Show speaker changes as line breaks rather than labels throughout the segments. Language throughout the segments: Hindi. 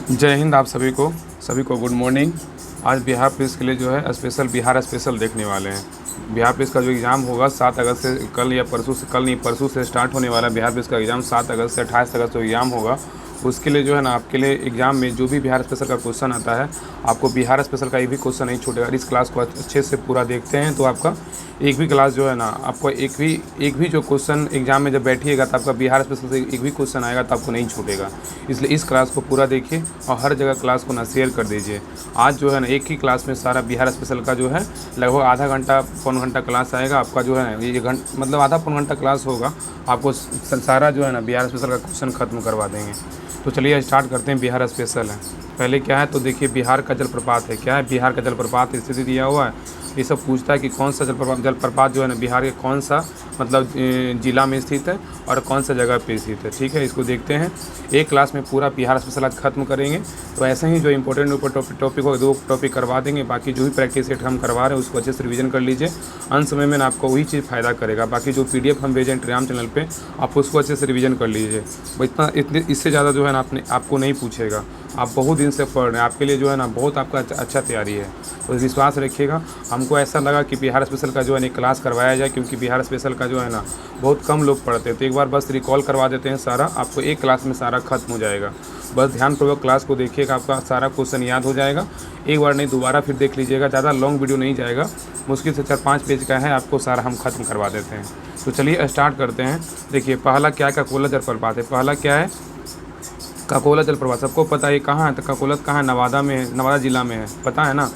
जय हिंद। आप सभी को गुड मॉर्निंग। आज बिहार पुलिस के लिए जो है स्पेशल बिहार स्पेशल देखने वाले हैं। बिहार पुलिस का जो एग्ज़ाम होगा 7 अगस्त से, कल नहीं परसों से स्टार्ट होने वाला है। बिहार पुलिस का एग्ज़ाम 7 अगस्त से 28 अगस्त को एग्ज़ाम होगा। उसके लिए जो है ना, आपके लिए एग्ज़ाम में जो भी बिहार स्पेशल का क्वेश्चन आता है, आपको बिहार स्पेशल का एक भी क्वेश्चन नहीं छूटेगा। इस क्लास को अच्छे से पूरा देखते हैं तो आपका एक भी क्लास जो है ना, आपको एक भी जो क्वेश्चन एग्ज़ाम में जब बैठिएगा तो आपका बिहार स्पेशल से एक भी क्वेश्चन आएगा तो आपको नहीं छूटेगा। इसलिए इस क्लास को पूरा देखिए और हर जगह क्लास को ना शेयर कर दीजिए। आज जो है ना, एक ही क्लास में सारा बिहार स्पेशल का जो है लगभग आधा घंटा पौन घंटा क्लास आएगा आपका। जो है ये मतलब आधा पौन घंटा क्लास होगा, आपको सारा जो है ना बिहार स्पेशल का क्वेश्चन ख़त्म करवा देंगे। तो चलिए स्टार्ट करते हैं। बिहार स्पेशल है, पहले क्या है तो देखिए, बिहार का जलप्रपात है। क्या है? बिहार का जलप्रपात स्थिति दिया हुआ है। ये सब पूछता है कि कौन सा जलप्रपात जो है ना बिहार के कौन सा मतलब जिला में स्थित है और कौन सा जगह पे स्थित है। ठीक है, इसको देखते हैं। एक क्लास में पूरा बिहार स्पेशल आज खत्म करेंगे। तो ऐसे ही जो इंपॉर्टेंट टॉपिक हो 2 टॉपिक करवा देंगे। बाकी जो भी प्रैक्टिस सेट हम करवा रहे हैं उसको अच्छे से रिवीजन कर लीजिए। अंत समय में ना आपको वही चीज़ फ़ायदा करेगा। बाकी जो PDF हम भेजें टेलीग्राम चैनल पर, आप उसको अच्छे से रिवीजन कर लीजिए। इससे ज़्यादा जो है ना आपको नहीं पूछेगा। आप बहुत दिन से पढ़ रहे हैं, आपके लिए जो है ना बहुत आपका अच्छा तैयारी है। तो विश्वास रखिएगा। हमको ऐसा लगा कि बिहार स्पेशल का जो है ना क्लास करवाया जाए, क्योंकि बिहार स्पेशल का जो है ना बहुत कम लोग पढ़ते हैं। तो एक बार बस रिकॉल करवा देते हैं सारा, आपको एक क्लास में सारा खत्म हो जाएगा। बस ध्यानपूर्वक क्लास को देखिएगा, आपका सारा क्वेश्चन याद हो जाएगा। एक बार नहीं, दोबारा फिर देख लीजिएगा। ज़्यादा लॉन्ग वीडियो नहीं जाएगा, मुश्किल से 4-5 पेज का है, आपको सारा हम खत्म करवा देते हैं। तो चलिए स्टार्ट करते हैं। देखिए, पहला क्या है? ककोला जलप्रपात है। पहला क्या है? ककोला जलप्रपात। सबको पता है कहाँ है? तो ककोला कहाँ है? नवादा में है, नवादा जिला में है, पता है ना।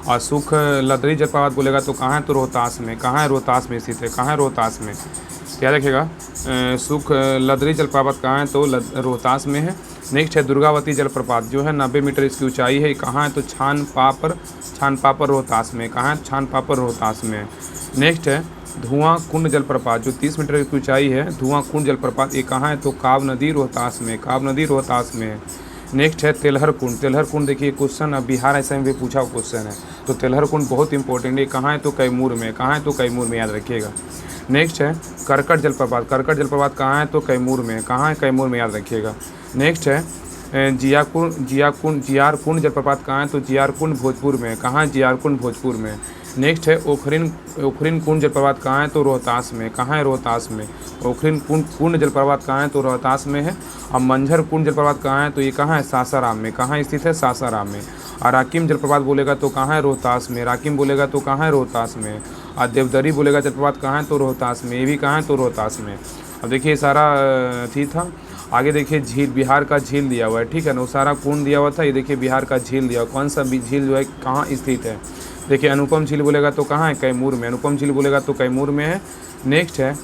और सुख लदरी जलप्रपात बोलेगा तो कहाँ है? तो रोहतास में। कहाँ है? रोहतास में स्थित है। कहाँ है? रोहतास में। क्या रखेगा? सुख लदरी जलप्रपात कहाँ है? तो रोहतास में है। नेक्स्ट है दुर्गावती जलप्रपात, जो है 90 मीटर इसकी ऊंचाई है। कहाँ है? तो छान पापर रोहतास में। कहाँ है? छान पापर रोहतास में। नेक्स्ट है धुआं कुंड जलप्रपात, जो 30 मीटर की ऊंचाई है। धुआं कुंड जलप्रपात ये कहाँ है? तो काव नदी रोहतास में। काव नदी रोहतास में है। नेक्स्ट है तेलहर कुंड। तेलहर कुंड देखिए, क्वेश्चन अब बिहार ऐसा में भी पूछा क्वेश्चन है। तो तेलहर कुंड बहुत इंपॉर्टेंट है। कहाँ है? तो कैमूर में। कहाँ है? तो कैमूर में, याद रखिएगा। नेक्स्ट है करकट जलप्रपात। करकट जलप्रपात कहाँ है? तो कैमूर में। कहाँ है? कैमूर में, याद रखिएगा। नेक्स्ट है जियार कुंड जलप्रपात कहाँ है? तो जियार कुंड भोजपुर में। कहाँ है? जियार कुंड भोजपुर में। नेक्स्ट है ओखरिन कुंड जलप्रपात कहाँ है? तो रोहतास में। कहाँ है? रोहतास में। ओखरिन कुंड जलप्रपात कहाँ है? तो रोहतास में है। अब मंझर कुंड जलप्रपात कहाँ है? तो ये कहाँ है? सासाराम में। कहाँ स्थित है? सासाराम में। और राकिम जलप्रपात बोलेगा तो कहाँ है? रोहतास में। राकिम बोलेगा तो कहाँ है? रोहतास में। और देवदरी बोलेगा जलप्रपात कहाँ है? तो रोहतास में। ये भी कहाँ है? तो रोहतास में। अब देखिए सारा ठीक था। आगे देखिए झील, बिहार का झील दिया हुआ है। ठीक है ना, वो सारा कुंड दिया हुआ था। ये देखिए बिहार का झील दिया हुआ। कौन सा झील जो है कहाँ स्थित है? देखिए अनुपम झील बोलेगा तो कहाँ है? कैमूर में। अनुपम झील बोलेगा तो कैमूर में है। नेक्स्ट है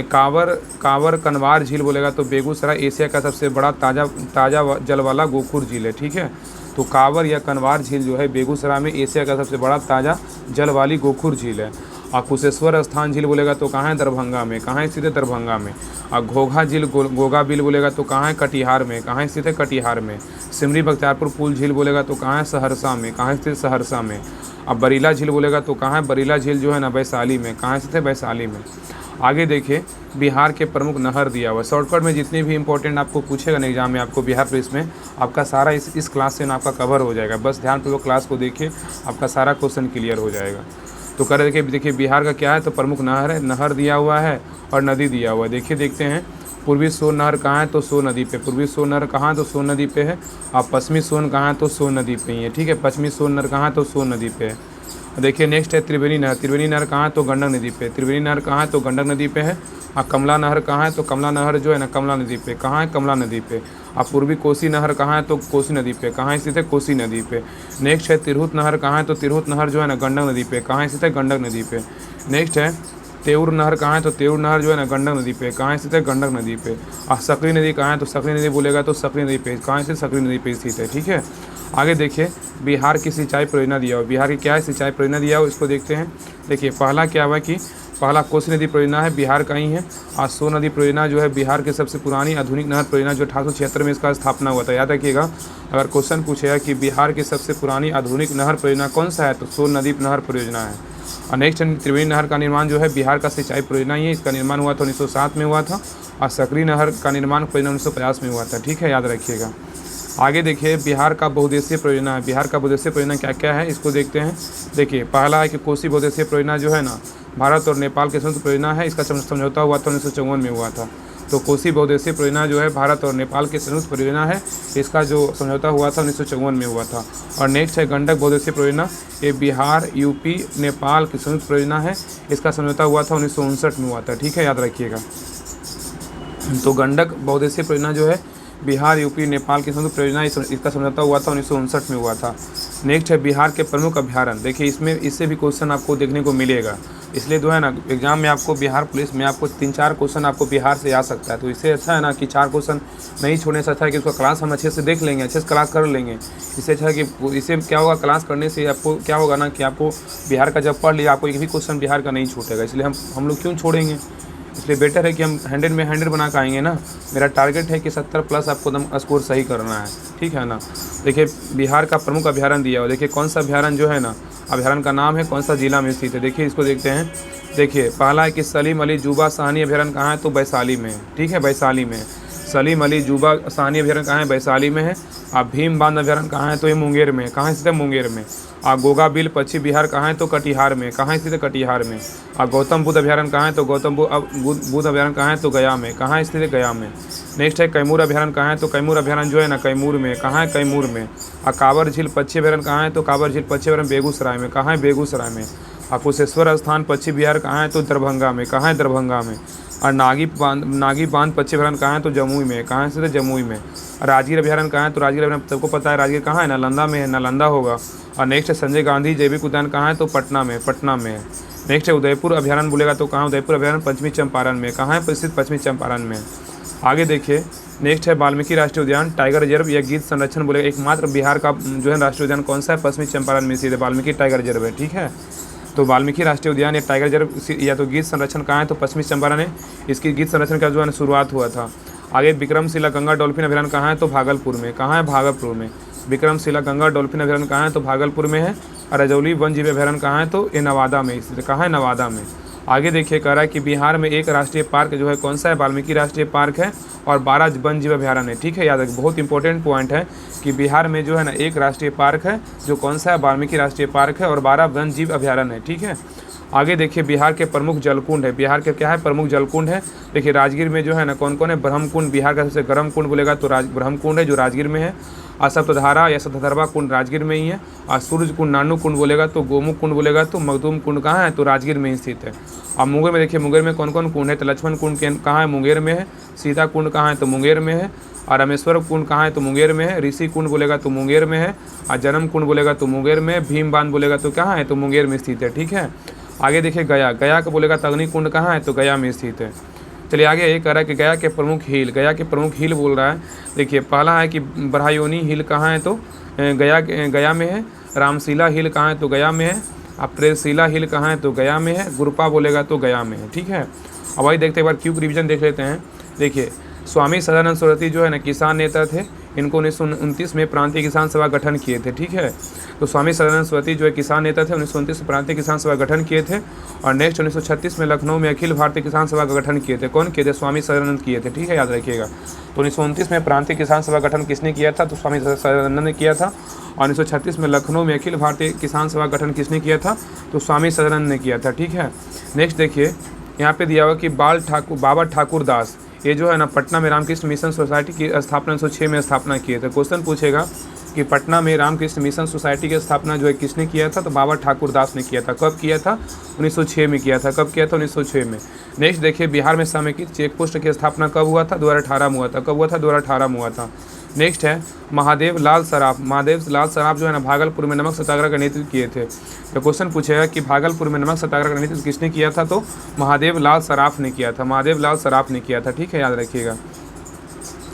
कावर कनवार झील बोलेगा तो बेगूसराय। एशिया का सबसे बड़ा ताज़ा जल वाला गोखुर झील है। ठीक है, तो कावर या कनवार झील जो है बेगूसराय में एशिया का सबसे बड़ा ताज़ा जल वाली गोखुर झील है। और कुशेश्वर स्थान झील बोलेगा तो कहाँ है? दरभंगा में। कहाँ स्थित है? दरभंगा में। और घोघा झील गोगा बिल बोलेगा तो कहाँ है? कटिहार में। कहाँ स्थित है? कटिहार में। सिमरी बख्तियारपुर पुल झील बोलेगा तो कहाँ है? सहरसा में। कहाँ स्थित? सहरसा में। अब बरीला झील बोलेगा तो कहाँ है? बरीला झील जो है ना वैशाली में। कहाँ स्थित है? वैशाली में। आगे देखिए बिहार के प्रमुख नहर दिया हुआ है। शॉर्टकट में जितने भी इंपॉर्टेंट आपको पूछेगा ना एग्जाम में, आपको बिहार पुलिस में, आपका सारा इस क्लास से ना आपका कवर हो जाएगा। बस ध्यानपूर्वक क्लास को देखिए, आपका सारा क्वेश्चन क्लियर हो जाएगा। तो कर देखिए बिहार का क्या है? तो प्रमुख नहर है, नहर दिया हुआ है और नदी दिया हुआ है। देखिए देखते हैं। पूर्वी सोन नहर कहाँ है? तो सोन नदी पे। पूर्वी सोन नहर कहाँ? तो सोन नदी पे है। और पश्चिमी सोन कहाँ है? तो सोन नदी पे ही है। ठीक है, पश्चिमी सोन नहर कहाँ है? तो सोन नदी पे है। देखिए नेक्स्ट है त्रिवेणी नहर। त्रिवेणी नहर कहाँ है? तो गंडक नदी पे। त्रिवेणी नहर कहाँ है? तो गंडक नदी पे है। और कमला नहर कहाँ है? तो कमला नहर जो है ना कमला नदी पे। कहाँ है? कमला नदी पे। और पूर्वी कोसी नहर कहाँ है? तो कोसी नदी पे। कहाँ स्थित है? कोसी नदी पे। नेक्स्ट है तिरहुत नहर कहाँ है? तो तिरहुत नहर जो है ना गंडक नदी पे। कहाँ स्थित है? गंडक नदी पे। नेक्स्ट है तेउर नहर कहाँ है? तो तेउर नहर जो है ना गंडक नदी पे। कहाँ स्थित है? गंडक नदी पे। और सकरी नदी कहाँ है? तो सकरी नदी बोलेगा तो सकरी नदी पे। कहाँ स्थित? सकरी नदी पे स्थित है। ठीक है, आगे देखिए बिहार की सिंचाई परियोजना दिया हुआ। बिहार की क्या है? सिंचाई परियोजना दिया हुआ, इसको देखते हैं। देखिए पहला क्या हुआ कि पहला कोसी नदी परियोजना है, बिहार का ही है। और सोन नदी परियोजना जो है बिहार की सबसे पुरानी आधुनिक नहर परियोजना, जो 1876 में इसका स्थापना हुआ था। याद रखिएगा, अगर क्वेश्चन पूछेगा कि बिहार की सबसे पुरानी आधुनिक नहर परियोजना कौन सा है, तो सोन नदी नहर परियोजना है। और नेक्स्ट त्रिवेणी नहर का निर्माण जो है बिहार का सिंचाई परियोजना ही है। इसका निर्माण हुआ था 1907 में हुआ था। और सकरी नहर का निर्माण 1950 में हुआ था। ठीक है, याद रखिएगा। आगे देखिए बिहार का बहुउद्देशीय परियोजना है। बिहार का बहुउद्देशीय परियोजना क्या क्या है इसको देखते हैं। देखिए पहला है कि कोसी बहुउद्देशीय परियोजना जो है ना भारत और नेपाल की संयुक्त परियोजना है। इसका समझौता हुआ था 1954 में हुआ था। तो कोसी बहुउद्देशीय परियोजना जो है भारत और नेपाल की संयुक्त परियोजना है। इसका जो समझौता हुआ था 1954 में हुआ था। और नेक्स्ट है गंडक बहुउद्देशीय परियोजना। ये बिहार, यूपी, नेपाल की संयुक्त परियोजना है। इसका समझौता हुआ था 1959 में हुआ था। ठीक है, याद रखिएगा। तो गंडक बहुउद्देशीय परियोजना जो है बिहार, यूपी, नेपाल की संयुक्त परियोजना, इसका समझौता हुआ था 1959 में हुआ था। नेक्स्ट है बिहार के प्रमुख अभ्यारण्य। देखिए इससे भी क्वेश्चन आपको देखने को मिलेगा। इसलिए जो है ना एग्जाम में आपको बिहार पुलिस में आपको 3-4 क्वेश्चन आपको बिहार से आ सकता है। तो इससे अच्छा है ना कि 4 क्वेश्चन नहीं छोड़ने से अच्छा है कि उसका क्लास हम अच्छे से देख लेंगे, अच्छे से क्लास कर लेंगे। इससे अच्छा है कि इससे क्या होगा, क्लास करने से आपको क्या होगा ना कि आपको बिहार का जब पढ़ लिया आपको एक भी क्वेश्चन बिहार का नहीं छूटेगा। इसलिए हम लोग क्यों छोड़ेंगे। इसलिए बेटर है कि हम 100 में 100 बना के आएंगे ना। मेरा टारगेट है कि 70 प्लस आपको एकदम स्कोर सही करना है। ठीक है ना। देखिए बिहार का प्रमुख अभ्यारण्य दिया हुआ। देखिए कौन सा अभ्यारण्य जो है ना, अभ्यारण्य का नाम है, कौन सा जिला में स्थित है। देखिए इसको देखते हैं। देखिए पहला है कि सलीम अली जुबा साहनी अभ्यारण्य कहाँ है, तो वैशाली में है। ठीक है, वैशाली में है। सलीम अली जुबा साहनी अभ्यारण्य कहाँ है, वैशाली में है। और भीम बांध अभ्यारण्य कहाँ है, तो ये मुंगेर में। कहाँ स्थित है, मुंगेर में। और गोगा बिल पश्चिम बिहार कहाँ है, तो कटिहार में। कहाँ स्थित है, कटिहार में। और गौतम बुद्ध अभ्यारण्य कहाँ है, तो गौतम बुद्ध अभ्यारण्य कहाँ है, तो गया में। कहाँ स्थित है, गया में। नेक्स्ट है कैमूर अभ्यारण्य कहाँ है, तो कैमूर अभ्यारण्य जो है ना कैमूर में। कहाँ है, कैमूर में। और कांवर झील पश्चिम अभ्यारण्य कहाँ है, तो कांवर झील पश्चिम अभ्यारण्य बेगूसराय में। कहाँ है, बेगूसराय में। और कुशेश्वर स्थान पश्चिम बिहार कहाँ है, तो दरभंगा में। कहाँ है, दरभंगा में। और नागी बांध पश्चिम अभ्यारण्य कहाँ है, तो जमुई में। कहाँ से, तो जमुई में। राजगीर अभ्यारण्य कहाँ है, तो राजगीर अभ्यारण्य सबको पता है राजगीर कहाँ है, नालंदा में है, नालंदा होगा। और नेक्स्ट है संजय गांधी जैविक उद्यान कहाँ है, तो पटना में, पटना में है। नेक्स्ट है उदयपुर अभ्यारण्य बोलेगा तो कहाँ, उदयपुर अभ्यारण्य पश्चिमी चंपारण में। कहाँ है, स्थित पश्चिमी चंपारण में। आगे देखिए नेक्स्ट है वाल्मीकि राष्ट्रीय उद्यान टाइगर रिजर्व या गीत संरक्षण बोलेगा। एकमात्र बिहार का जो है राष्ट्रीय उद्यान कौन सा है, पश्चिमी चंपारण में स्थित है, वाल्मीकि टाइगर रिजर्व है। ठीक है, तो वाल्मीकि राष्ट्रीय उद्यान या टाइगर रिजर्व या तो गीत संरक्षण कहाँ है, तो पश्चिमी चंपारण है। इसकी गीत संरक्षण का जो है शुरुआत हुआ था। आगे विक्रमशिला गंगा डॉल्फिन अभ्यारण्य कहाँ है, तो भागलपुर में। कहाँ है, भागलपुर में। विक्रमशिला गंगा डॉल्फिन अभ्यारण्य कहाँ है, तो भागलपुर में है। और रजौली वन्यजीव अभ्यारण्य कहाँ है, तो ये नवादा में स्थित। कहाँ है, नवादा में। आगे देखिए कह रहा है कि बिहार में एक राष्ट्रीय पार्क जो है कौन सा है, वाल्मीकि राष्ट्रीय पार्क है। और 12 वन्यजीव अभ्यारण्य है। ठीक है, याद रखिए बहुत इंपॉर्टेंट पॉइंट है कि बिहार में जो है ना एक राष्ट्रीय पार्क है जो कौन सा है, वाल्मीकि राष्ट्रीय पार्क है। और 12 वन्यजीव अभ्यारण्य है। ठीक है, आगे देखिए बिहार के प्रमुख जलकुंड है। बिहार के क्या है, प्रमुख जलकुंड है। देखिए राजगीर में जो है ना कौन कौन है, ब्रह्मकुंड बिहार का सबसे गर्म कुंड बोलेगा तो ब्रह्मकुंड है जो राजगीर में है। और सप्तधारा या सप्तधर्वा कुंड राजगीर में ही है। और सूरज कुंड नानू कुंड बोलेगा तो गोमुख कुंड बोलेगा तो मखदूम कुंड कहाँ है, तो राजगीर में ही स्थित है। और मुंगेर में देखिए मुंगेर में कौन कौन कुंड है, तो लक्ष्मण कुंड कहाँ है, मुंगेर में है। सीता कुंड कहाँ है, तो मुंगेर में है। और रामेश्वर कुंड कहाँ है, तो मुंगेर में है। ऋषि कुंड बोलेगा तो मुंगेर में है। और जन्म कुंड बोलेगा तो मुंगेर में। भीम बांध बोलेगा तो कहाँ है, तो मुंगेर में स्थित है। ठीक है, आगे देखिए गया का बोलेगा तो अग्नि कुंड कहाँ है, तो गया में स्थित है। चलिए आगे ये कह रहा है कि गया के प्रमुख हिल, गया के प्रमुख हिल बोल रहा है। देखिए पहला है कि बरहायोनी हिल कहाँ है, तो गया में है। रामशिला हिल कहाँ है, तो गया में है। अब प्रेमशिला हिल कहाँ है, तो गया में है। गुरपा बोलेगा तो गया में है। ठीक है, अब वही देखते एक बार क्यूब रिवीजन देख लेते हैं। देखिए स्वामी सदानंद सरस्वती जो है ना किसान नेता थे। इनको 1929 में प्रांतीय किसान सभा गठन किए थे। ठीक है, तो स्वामी सदानंद सरस्वती जो है किसान नेता थे, 1929 में प्रांतीय किसान सभा गठन किए थे। और नेक्स्ट 1936 में लखनऊ में अखिल भारतीय किसान सभा का गठन किए थे। कौन किए थे, स्वामी सदानंद किए थे। ठीक है, याद रखिएगा। तो 1929 में प्रांतीय किसान सभा गठन किसने किया था, तो स्वामी सदानंद ने किया था। और 1936 में लखनऊ में अखिल भारतीय किसान सभा गठन किसने किया था, तो स्वामी सदानंद ने किया था। ठीक है, नेक्स्ट देखिए यहाँ पे दिया हुआ कि बाबा ठाकुर दास ये जो है ना पटना में रामकृष्ण मिशन सोसाइटी की स्थापना 1906 में स्थापना किए थे। क्वेश्चन पूछेगा कि पटना में रामकृष्ण मिशन सोसाइटी की स्थापना जो है किसने किया था, तो बाबा ठाकुर दास ने किया था। कब किया था, 1906 में किया था। कब किया था, 1906 में। नेक्स्ट देखिए बिहार में समेकित चेक पोस्ट की स्थापना कब हुआ था, 2018 में हुआ था। कब हुआ था, 2018 में हुआ था। नेक्स्ट है महादेव लाल सराफ जो है ना भागलपुर में नमक सत्याग्रह का नेतृत्व किए थे। तो क्वेश्चन पूछेगा कि भागलपुर में नमक सत्याग्रह का नेतृत्व किसने किया था, तो महादेव लाल सराफ ने किया था। महादेव लाल सराफ ने किया था। ठीक है, याद रखिएगा।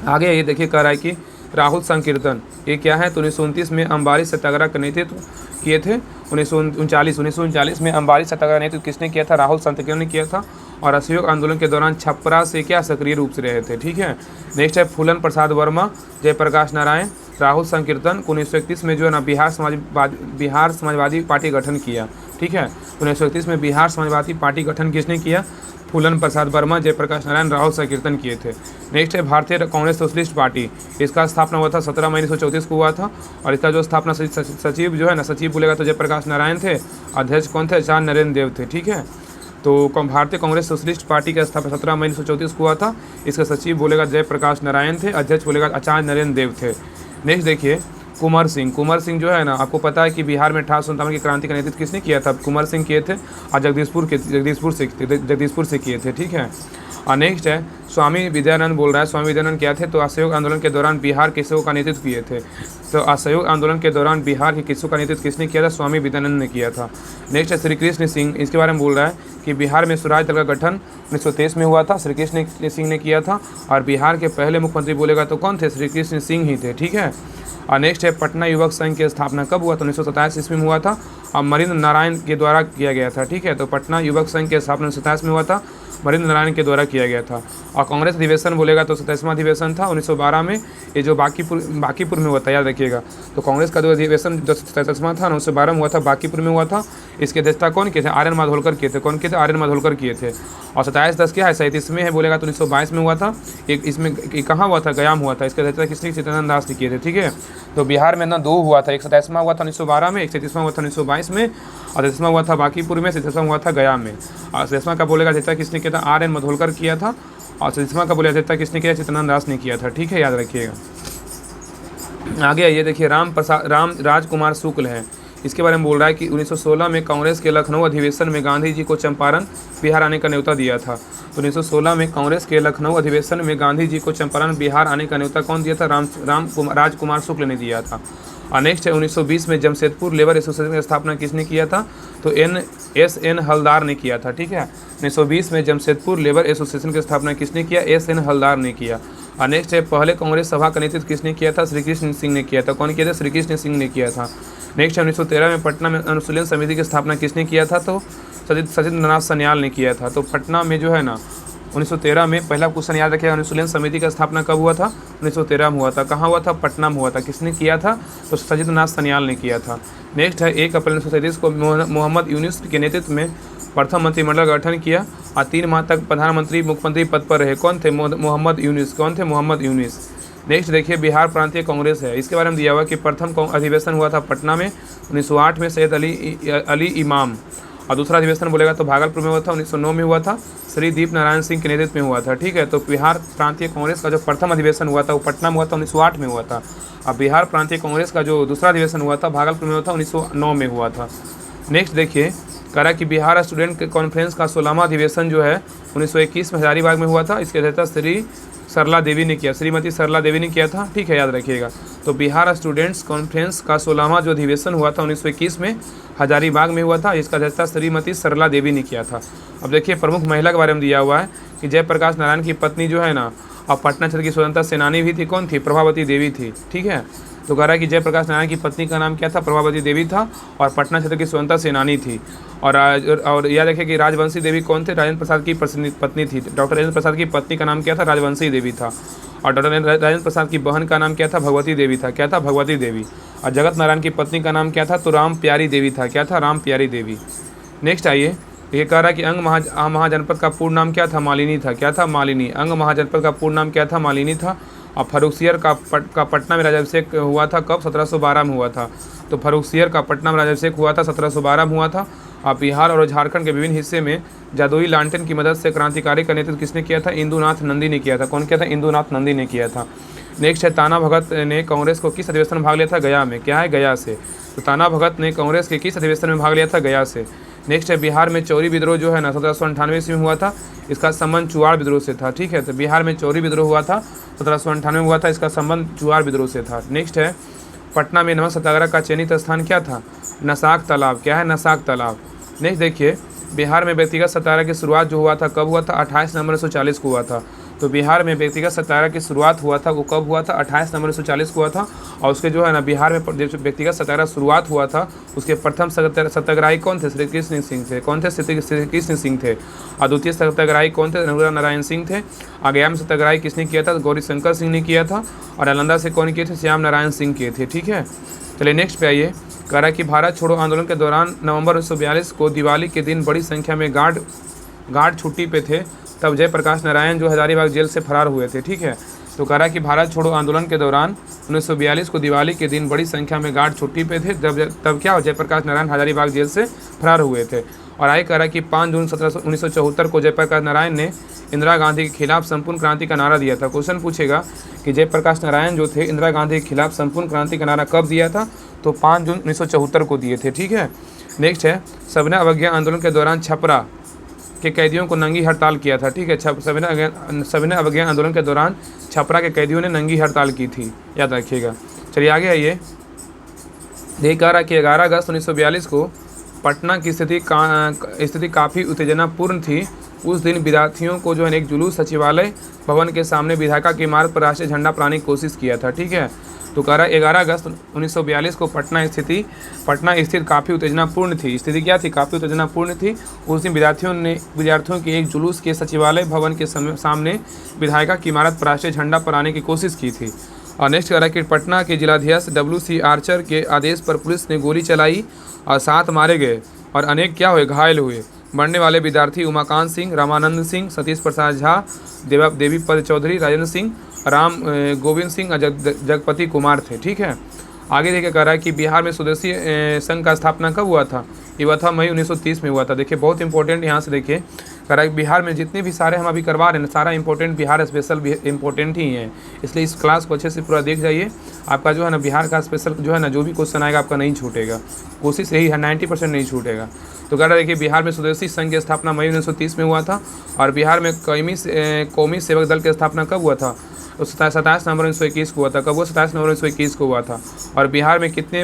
आगे ये देखिए कह रहा है कि राहुल संकीर्तन ये क्या है, तो 1929 में अंबारी सत्याग्रह का नेतृत्व किए थे। 1939 में अंबारी सत्याग्रह का नेतृत्व किसने किया था, राहुल संकीर्तन ने किया था। और असहयोग आंदोलन के दौरान छपरा से क्या सक्रिय रूप से रहे थे। ठीक है, नेक्स्ट है फूलन प्रसाद वर्मा, जयप्रकाश नारायण, राहुल संकीर्तन को 1931 में जो है ना बिहार समाजवादी पार्टी गठन किया। ठीक है, तो 1931 में बिहार समाजवादी पार्टी गठन किसने किया, फूलन प्रसाद वर्मा, जयप्रकाश नारायण, राहुल सह कीर्तन किए थे। नेक्स्ट है भारतीय कांग्रेस सोशलिस्ट पार्टी, इसका स्थापना हुआ था 17 मई 1934 को हुआ था। और इसका जो स्थापना सचिव जो है ना, सचिव बोलेगा तो जयप्रकाश नारायण थे, अध्यक्ष कौन थे, आचार्य नरेंद्र देव थे। ठीक है, तो भारतीय कांग्रेस सोशलिस्ट पार्टी का स्थापना 17 मई 1934 को हुआ था। इसका सचिव बोलेगा जयप्रकाश नारायण थे, अध्यक्ष बोलेगा आचार्य नरेंद्र देव थे। नेक्स्ट देखिए कुंवर सिंह जो है ना, आपको पता है कि बिहार में 1857 की क्रांति का नेतृत्व किसने किया था, कुंवर सिंह किए थे और जगदीशपुर से किए थे। ठीक है, और नेक्स्ट है स्वामी विद्यानंद बोल रहा है, स्वामी विद्यानंद क्या थे, तो असहयोग आंदोलन के दौरान बिहार कृषकों का नेतृत्व किए थे। तो असहयोग आंदोलन के दौरान बिहार के कृषकों का नेतृत्व किसने किया था, स्वामी विद्यानंद ने किया था। नेक्स्ट है श्री कृष्ण सिंह, इसके बारे में बोल रहा है कि बिहार में स्वराज दल का गठन 1923 में हुआ था, श्री कृष्ण सिंह ने किया था। और बिहार के पहले मुख्यमंत्री बोलेगा तो कौन थे, श्री कृष्ण सिंह ही थे। ठीक है, और नेक्स्ट है पटना युवक संघ की स्थापना कब हुआ, तो 1927 ईस्वी में हुआ था और मरिंद्र नारायण के द्वारा किया गया था। ठीक है, तो पटना युवक संघ की स्थापना 1927 में हुआ था, मरिंद्र नारायण के द्वारा किया गया था। और कांग्रेस अधिवेशन बोलेगा तो 27वां अधिवेशन था 1912 में, ये जो बांकीपुर में हुआ था, याद रखिएगा। तो कांग्रेस का जो अधिवेशन 27वां था 1912 में हुआ था, बांकीपुर में हुआ था। इसकी अध्यक्षता कौन किए थे, आर्यन माधोलकर किए थे। कौन किए थे, आर्यन माधोलकर किए थे। और 27/10 क्या है, 37 में है बोलेगा तो 1922 में हुआ था। एक इसमें कहाँ हुआ था, गया में हुआ था। इसकी अध्यक्षता किसने, चित्तरंजन दास ने किए थे। ठीक है, तो बिहार में ना 2 हुआ था, एक 27वां हुआ था 1912 में, एक 37वां हुआ था 1922 में, और 37वां हुआ था बांकीपुर में, 37वां हुआ था गया में। और 37वां का बोलेगा अध्यक्षता किसने किया था, आर्यन माधोलकर किया था। और 37वां का बोलेगा अध्यक्षता किसने किया, चित्तरंजन दास ने किया था। ठीक है, याद रखिएगा। आगे ये देखिए राजकुमार शुक्ल है, इसके बारे में बोल रहा है कि 1916 में कांग्रेस के लखनऊ अधिवेशन में गांधी जी को चंपारण बिहार आने का न्योता दिया था। तो 1916 में कांग्रेस के लखनऊ अधिवेशन में गांधी जी को चंपारण बिहार आने का न्योता कौन दिया था, राजकुमार शुक्ल ने दिया था। और नेक्स्ट है 1920 में जमशेदपुर लेबर एसोसिएशन की स्थापना किसने किया था, तो एस.एन. हलदार ने किया था। ठीक है, 1920 में जमशेदपुर लेबर एसोसिएशन की स्थापना किसने किया, एस.एन. हलदार ने किया। और नेक्स्ट है पहले कांग्रेस सभा का नेतृत्व किसने किया था, श्री कृष्ण सिंह ने किया था। कौन किया था, श्री कृष्ण सिंह ने किया था। नेक्स्ट है 1913 में पटना में अनुशीलन समिति की स्थापना किसने किया था, तो सचिंद्रनाथ सन्याल ने किया था। तो पटना में जो है ना 1913 में, पहला क्वेश्चन याद रखिएगा, अनुशीलन समिति का स्थापना कब हुआ था, 1913 में हुआ था। कहाँ हुआ था, पटना में हुआ था। किसने किया था, तो सचिंद्रनाथ सन्याल ने किया था। नेक्स्ट है 1 अप्रैल 1937 को मोहम्मद यूनुस के नेतृत्व में प्रथम मंत्रिमंडल का गठन किया और 3 माह तक प्रधानमंत्री मुख्यमंत्री पद पर रहे। कौन थे, मोहम्मद यूनुस। कौन थे, मोहम्मद यूनुस। नेक्स्ट देखिए बिहार प्रांतीय कांग्रेस है, इसके बारे में दिया हुआ कि प्रथम अधिवेशन हुआ था पटना में 1908 में सैयद अली इमाम, और दूसरा अधिवेशन बोलेगा तो भागलपुर में हुआ था 1909 में हुआ था, श्री दीप नारायण सिंह के नेतृत्व में हुआ था। ठीक है, तो बिहार प्रांतीय कांग्रेस का जो प्रथम अधिवेशन हुआ था वो पटना में हुआ था 1908 में हुआ था। अब बिहार प्रांतीय कांग्रेस का जो दूसरा अधिवेशन हुआ था भागलपुर में हुआ था 1909 में हुआ था। नेक्स्ट देखिए कह रहा कि बिहार स्टूडेंट कॉन्फ्रेंस का 16वां अधिवेशन जो है 1921 में हजारीबाग में हुआ था। इसके अध्यक्षता श्रीमती सरला देवी ने किया था। ठीक है, याद रखिएगा। तो बिहार स्टूडेंट्स कॉन्फ्रेंस का 16वां जो अधिवेशन हुआ था 1921 में हजारीबाग में हुआ था, इसका अध्यक्षता श्रीमती सरला देवी ने किया था। अब देखिए प्रमुख महिला के बारे में दिया हुआ है कि जयप्रकाश नारायण की पत्नी जो है ना, और पटना क्षेत्र की स्वतंत्रता सेनानी भी थी। कौन थी, प्रभावती देवी थी। ठीक है, तो कह रहा है कि जयप्रकाश नारायण की पत्नी का नाम क्या था, प्रभावती देवी था, और पटना क्षेत्र की स्वतंत्रता सेनानी थी। और याद रखिए कि राजवंशी देवी कौन थे, राजेंद्र प्रसाद की पत्नी थी। डॉक्टर राजेंद्र प्रसाद की पत्नी का नाम क्या था, राजवंशी देवी था। और डॉक्टर राजेंद्र प्रसाद की बहन का नाम क्या था, भगवती देवी था। क्या था, भगवती देवी। और जगत नारायण की पत्नी का नाम क्या था, तो राम प्यारी देवी था। क्या था, राम प्यारी देवी। नेक्स्ट आइए, ये कह रहा है कि अंग महाजनपद का पूर्ण नाम क्या था, मालिनी था। क्या था, मालिनी। अंग महाजनपद का पूर्ण नाम क्या था, मालिनी था। और फर्रुखसियर का पटना में राज्याभिषेक हुआ था कब, 1712 में हुआ था। तो फर्रुखसियर का पटना में राज्याभिषेक हुआ था 1712 में हुआ था। और बिहार और झारखंड के विभिन्न हिस्से में जादुई लालटेन की मदद से क्रांतिकारी का नेतृत्व किसने किया था, इंदुनाथ नंदी ने किया था। कौन किया था, इंदुनाथ नंदी ने किया था। नेक्स्ट है ताना भगत ने कांग्रेस को किस अधिवेशन में भाग लिया था, गया में। क्या है, गया से। तो ताना भगत ने कांग्रेस के किस अधिवेशन में भाग लिया था, गया से। नेक्स्ट है बिहार में चौरी विद्रोह जो है ना 1798 ईस्वी में हुआ था, इसका संबंध चुआड़ विद्रोह से था। ठीक है, तो बिहार में चौरी विद्रोह हुआ था 1798 में हुआ था, इसका संबंध चुआड़ विद्रोह से था। नेक्स्ट है पटना में नमक सत्याग्रह का चयनित स्थान क्या था, नसाक तालाब। क्या है, नसाक तालाब। नेक्स्ट देखिए बिहार में व्यक्तिगत सत्याग्रह की शुरुआत जो हुआ था कब हुआ था, 28 नवंबर 1940 को हुआ था। तो बिहार में व्यक्तिगत सत्याग्रह की शुरुआत हुआ था वो कब हुआ था, 28 नवंबर 1940 को हुआ था। और उसके जो है ना बिहार में व्यक्तिगत सत्याग्रह शुरुआत हुआ था उसके प्रथम सत्याग्रही कौन थे, श्री कृष्ण सिंह थे। कौन थे, श्री कृष्ण सिंह थे। और द्वितीय सत्याग्रही कौन थे, रघुराम नारायण सिंह थे। गया में सत्याग्रही किसने किया था, गौरी शंकर सिंह ने किया था। और नालंदा से कौन किए थे, श्याम नारायण सिंह किए थे। ठीक है, चलिए नेक्स्ट पे आइए। कह रहा है कि भारत छोड़ो आंदोलन के दौरान नवंबर 1942 को दिवाली के दिन बड़ी संख्या में गार्ड गार्ड छुट्टी पे थे तब जयप्रकाश नारायण जो हजारीबाग जेल से फरार हुए थे। ठीक है, तो कह रहा है कि भारत छोड़ो आंदोलन के दौरान 1942 को दिवाली के दिन बड़ी संख्या में गार्ड छुट्टी पे थे, तब क्या हो जयप्रकाश नारायण हजारीबाग जेल से फरार हुए थे। और आगे कह रहा है कि 5 जून 1974 को जयप्रकाश नारायण ने इंदिरा गांधी के खिलाफ संपूर्ण क्रांति का नारा दिया था। क्वेश्चन पूछेगा कि जयप्रकाश नारायण जो थे इंदिरा गांधी के खिलाफ संपूर्ण क्रांति का नारा कब दिया था, तो 5 जून 1974 को दिए थे। ठीक है, नेक्स्ट है सविनय अवज्ञा आंदोलन के दौरान छपरा के कैदियों को नंगी हड़ताल किया था। ठीक है, सविनय अवज्ञा आंदोलन के दौरान छपरा के कैदियों ने नंगी हड़ताल की थी, याद रखिएगा। चलिए आगे आइए, यही कह रहा कि 11 अगस्त 1942 को पटना की स्थिति काफ़ी उत्तेजनापूर्ण थी। उस दिन विद्यार्थियों को जो है एक जुलूस सचिवालय भवन के सामने विधायका की इमारत पर राष्ट्रीय झंडा फहराने की कोशिश किया था। ठीक है, तो कह रहा है 11 अगस्त 1942 को पटना स्थित काफ़ी उत्तेजनापूर्ण थी। स्थिति क्या थी? काफ़ी उत्तेजनापूर्ण थी। उस दिन विद्यार्थियों के एक जुलूस के सचिवालय भवन के सामने विधायका की इमारत पर राष्ट्रीय झंडा फहराने की कोशिश की थी। और नेक्स्ट कह रहा है कि पटना के जिलाध्यक्ष WC आर्चर के आदेश पर पुलिस ने गोली चलाई और 7 मारे गए और अनेक क्या हुए? घायल हुए। मरने वाले विद्यार्थी उमाकांत सिंह, रामानंद सिंह, सतीश प्रसाद झा, देवीपद चौधरी, राजेंद्र सिंह, राम गोविंद सिंह और जगपति कुमार थे। ठीक है, आगे देखिए कह रहा है कि बिहार में स्वदेशी संघ का स्थापना कब हुआ था? ये हुआ था मई 1930 में हुआ था। देखिए बहुत इंपॉर्टेंट यहाँ से देखिए कह रहा है बिहार में जितने भी सारे हम अभी करवा रहे हैं सारा इंपॉर्टेंट बिहार स्पेशल भी इंपॉर्टेंट ही है, इसलिए इस क्लास को अच्छे से पूरा देख जाइए। आपका जो है ना बिहार का स्पेशल जो है ना जो भी क्वेश्चन आएगा आपका नहीं छूटेगा, कोशिश यही है 90% नहीं छूटेगा। तो कह रहा है कि बिहार में स्वदेशी संघ की स्थापना मई 1930 में हुआ था। और बिहार में कौमी सेवक दल की स्थापना कब हुआ था? तो 27 नवंबर 1921 को हुआ था। कब हुआ? 27 नवंबर 1921 को हुआ था। और बिहार में कितने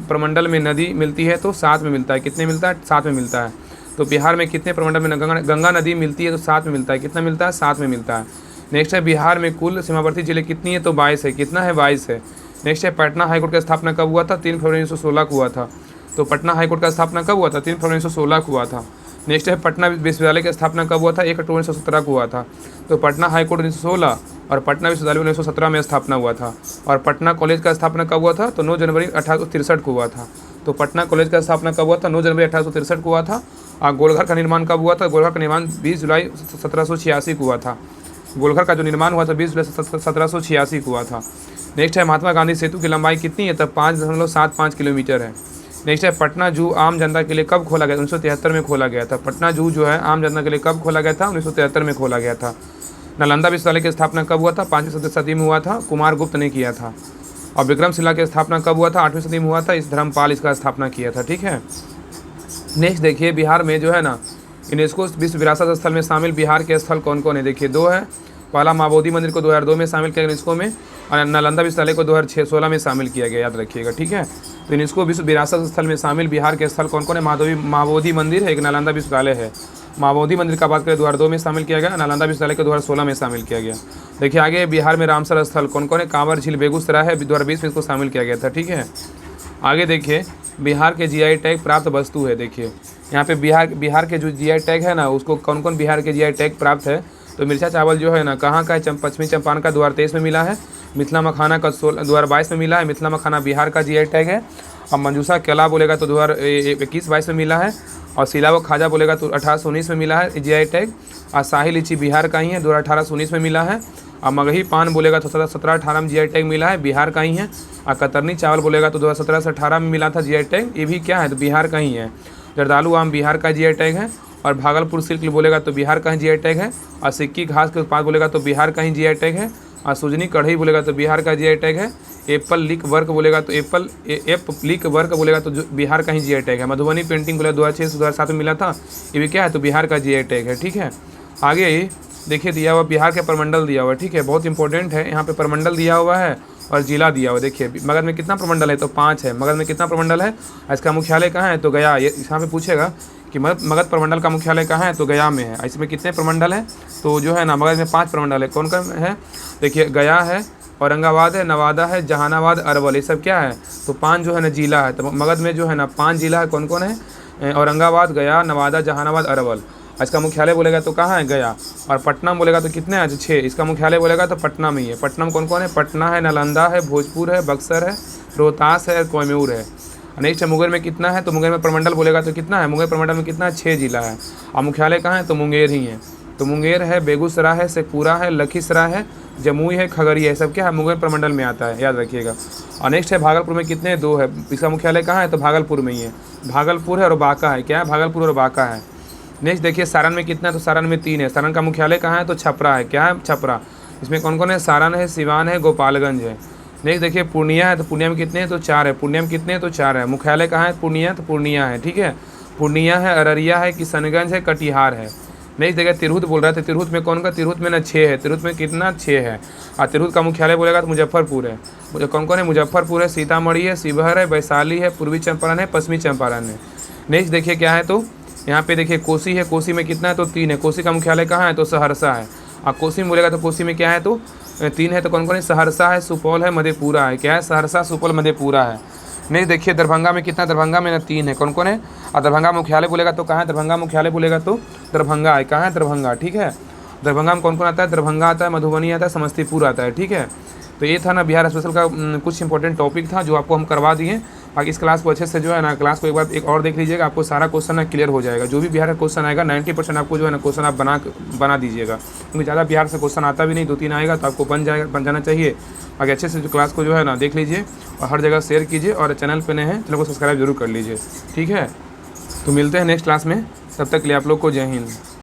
प्रमंडल में नदी मिलती है? तो 7 में मिलता है। कितने मिलता है? 7 में मिलता है। तो बिहार में कितने प्रमंडल में गंगा नदी मिलती है? तो 7 में मिलता है। कितना मिलता है? 7 में मिलता है। नेक्स्ट है बिहार में कुल सीमावर्ती जिले कितनी है? तो 22 है। कितना है? 22 है। नेक्स्ट है पटना हाईकोर्ट का स्थापना कब हुआ था? 3 फरवरी 1916 को हुआ था। तो पटना हाईकोर्ट का स्थापना कब हुआ था? 3 फरवरी 1916 को हुआ था। नेक्स्ट है पटना विश्वविद्यालय की स्थापना कब हुआ था? 1 अक्टूबर 1917 को हुआ था। तो पटना हाईकोर्ट 1916 और पटना विश्वविद्यालय 1917 में स्थापना हुआ था। और पटना कॉलेज का स्थापना कब हुआ था? तो 9 जनवरी 1863 को हुआ था। तो पटना कॉलेज का स्थापना कब हुआ था? 9 जनवरी 1863 को हुआ था। और गोलघर का निर्माण कब हुआ था? गोलघर का निर्माण 20 जुलाई 1786 को हुआ था। गोलघर का जो निर्माण हुआ था 20 जुलाई 1786 को हुआ था। नेक्स्ट है महात्मा गांधी सेतु की लंबाई कितनी है? तब 5.75 किलोमीटर है। नेक्स्ट है पटना जू आम जनता के लिए कब खोला गया? 1973 में खोला गया था। पटना जू जो है आम जनता के लिए कब खोला गया था? 1973 में खोला गया था। नालंदा विश्वविद्यालय की स्थापना कब हुआ था? 5वीं सदी में हुआ था, कुमार गुप्त ने किया था। और विक्रमशिला की स्थापना कब हुआ था? 8वीं सदी में हुआ था, इस धर्मपाल इसका स्थापना किया था। ठीक है, नेक्स्ट देखिए बिहार में जो है ना यूनेस्को विश्व विरासत स्थल में शामिल बिहार के स्थल कौन कौन है? देखिए 2 है। पहला माँ बोधि मंदिर को 2002 में शामिल किया यूनेस्को में, और नालंदा विश्वविद्यालय को 2016 में शामिल किया गया, याद रखिएगा। ठीक है, तो यूनेस्को विश्व विरासत स्थल में शामिल बिहार के स्थल कौन कौन है? माँ बोधि मंदिर है, एक नालंदा विश्वविद्यालय है। माँ बोधि मंदिर का बात करें 2002 में शामिल किया गया, नालंदा विश्वविद्यालय को 2016 में शामिल किया गया। देखिए आगे बिहार में रामसर स्थल कौन कौन है? कांवर झील बेगूसराय है, 2020 में इसको शामिल किया गया था। ठीक है, आगे देखिए बिहार के GI टैग प्राप्त वस्तु है। देखिए यहाँ पे बिहार के जो GI टैग है ना उसको कौन कौन बिहार के GI टैग प्राप्त है? तो मिर्चा चावल जो है ना कहाँ का है? पश्चिमी चंपारण का 2023 में मिला है। मिथिला मखाना का 2022 में मिला है। मिथिला मखाना बिहार का GI टैग है। और मंजूसा केला बोलेगा तो 2021-22 में मिला है। और सिलाव खाजा बोलेगा तो 1819 में मिला है GI टैग। और शाही लीची बिहार का ही है, 2018-19 में मिला है। और मगही पान बोलेगा तो 17-18 में GI टैग मिला है, बिहार का ही है। और कतरनी चावल बोलेगा तो 2017 से 18 में मिला था GI टैग, ये भी क्या है? तो बिहार का ही है। जर्दालू आम बिहार का GI टैग है। और भागलपुर सिल्क बोलेगा तो बिहार का ही GI टैग है। और सिक्की घास के उत्पाद बोलेगा तो बिहार का ही GI टैग है। और सुजनी कढ़ई बोलेगा तो बिहार का GI टैग है। एप्पल लिक वर्क बोलेगा तो लिक वर्क बोलेगा तो बिहार का ही GI टैग है। मधुबनी पेंटिंग बोलेगा 2006 से 2007 में मिला था, ये भी क्या है? तो बिहार का GI टैग है। ठीक है, आगे देखिए दिया हुआ बिहार के प्रमंडल दिया हुआ है। ठीक है, बहुत इंपॉर्टेंट है, यहाँ पे प्रमंडल दिया हुआ है और जिला दिया हुआ है। देखिए मगध में कितना प्रमंडल है? तो 5 है। मगध में कितना प्रमंडल है? इसका मुख्यालय कहाँ है? तो गया। ये यहाँ पे पूछेगा कि मगध प्रमंडल का मुख्यालय कहाँ है? तो गया में है। इसमें कितने प्रमंडल है? तो जो है ना मगध में 5 प्रमंडल है। कौन कौन है? देखिए गया है, औरंगाबाद है, नवादा है, जहानाबाद, अरवल, ये सब क्या है? तो 5 जो है ना जिला है। तो मगध में जो है ना 5 जिला है। कौन कौन है? औरंगाबाद, गया, नवादा, जहानाबाद, अरवल। इसका मुख्यालय बोलेगा तो कहाँ है? गया। और पटना बोलेगा तो कितने हैं? 6। इसका मुख्यालय बोलेगा तो पटना में ही है। पटना में कौन कौन है? पटना है, नालंदा है, भोजपुर है, बक्सर है, रोहतास है, कैमूर है। नेक्स्ट है मुंगेर में कितना है? तो मुंगेर में प्रमंडल बोलेगा तो कितना है? मुंगेर प्रमंडल में कितना है? 6 जिला है। और मुख्यालय कहाँ है, तो मुंगेर ही है। तो मुंगेर है, बेगूसराय है, शेखपुरा है, लखीसराय है, जमुई है, खगड़िया है, सब क्या है, मुंगेर प्रमंडल में आता है, याद रखिएगा। और नेक्स्ट है भागलपुर में कितने, 2 है। इसका मुख्यालय कहाँ है, तो भागलपुर में ही है। भागलपुर है और बांका है, क्या है, भागलपुर और बांका है। नेक्स्ट देखिए सारण में कितना है, तो सारण में 3 है। सारण का मुख्यालय कहाँ है, तो छपरा है, क्या है, छपरा। इसमें कौन कौन है, सारण है, सिवान है, गोपालगंज है। नेक्स्ट देखिए पूर्णिया है, तो पूर्णिया में कितने हैं, तो 4 है। पूर्णिया में कितने हैं, तो 4 है। मुख्यालय कहाँ है, पूर्णिया, तो पूर्णिया है, ठीक है। पूर्णिया है, अररिया है, किशनगंज है, कटिहार है। नेक्स्ट देखिए तिरहुत बोल रहा था, तिरहुत में कौन का, तिरहुत में ना 6 है। तिरहुत में कितना, 6 है। और तिरहुत का मुख्यालय बोलेगा तो मुजफ्फरपुर है। मुझे कौन कौन है, मुजफ्फरपुर है, सीतामढ़ी है, शिवहर है, वैशाली है, पूर्वी चंपारण है, पश्चिमी चंपारण है। नेक्स्ट देखिए क्या है, तो यहाँ पे देखिए कोसी है। कोसी में कितना है, तो 3 है। कोसी का मुख्यालय कहाँ है, तो सहरसा है। और कोसी में बोलेगा तो कोसी में क्या है, तो 3 है। तो कौन कौन है, सहरसा है, सुपौल है, मधेपुरा है, क्या है, सहरसा, सुपौल, मधेपुरा है। नहीं देखिए दरभंगा में कितना, दरभंगा में ना 3 है। कौन कौन है, और दरभंगा मुख्यालय बोलेगा तो कहाँ है, दरभंगा मुख्यालय बोलेगा तो दरभंगा है, कहाँ है, दरभंगा, ठीक है। दरभंगा में कौन कौन आता है, दरभंगा आता है, मधुबनी आता है, समस्तीपुर आता है, ठीक है। तो ये था ना बिहार स्पेशल का कुछ इंपॉर्टेंट टॉपिक था जो आपको हम करवा दिए। बाकी इस क्लास को अच्छे से जो है ना, क्लास को एक बार एक और देख लीजिएगा, आपको सारा क्वेश्चन ना क्लियर हो जाएगा। जो भी बिहार का क्वेश्चन आएगा 90% आपको जो है ना क्वेश्चन आप बना दीजिएगा, क्योंकि ज़्यादा बिहार से क्वेश्चन आता भी नहीं, 2-3 आएगा तो आपको बन जाना चाहिए। बाकी अच्छे से जो क्लास को जो है ना देख लीजिए और हर जगह शेयर कीजिए, और चैनल पे नए हैं चैनल को सब्सक्राइब जरूर कर लीजिए, ठीक है। तो मिलते हैं नेक्स्ट क्लास में, तब तक के लिए आप लोग को जय हिंद।